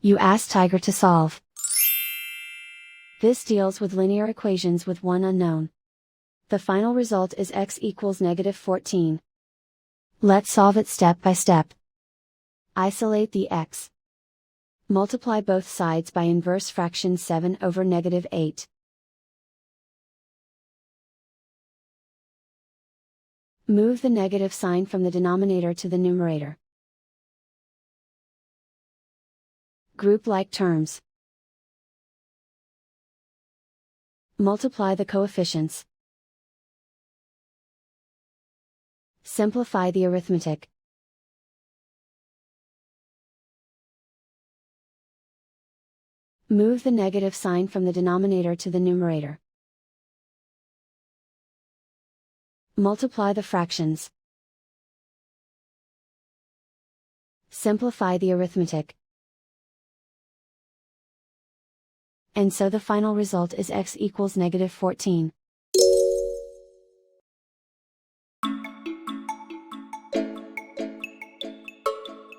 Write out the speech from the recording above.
You ask Tiger to solve. This deals with linear equations with one unknown. The final result is x equals -14. Let's solve it step by step. Isolate the x. Multiply both sides by inverse fraction 7 over -8. Move the negative sign from the denominator to the numerator. Group like terms. Multiply the coefficients. Simplify the arithmetic. Move the negative sign from the denominator to the numerator. Multiply the fractions. Simplify the arithmetic. And so the final result is x equals -14.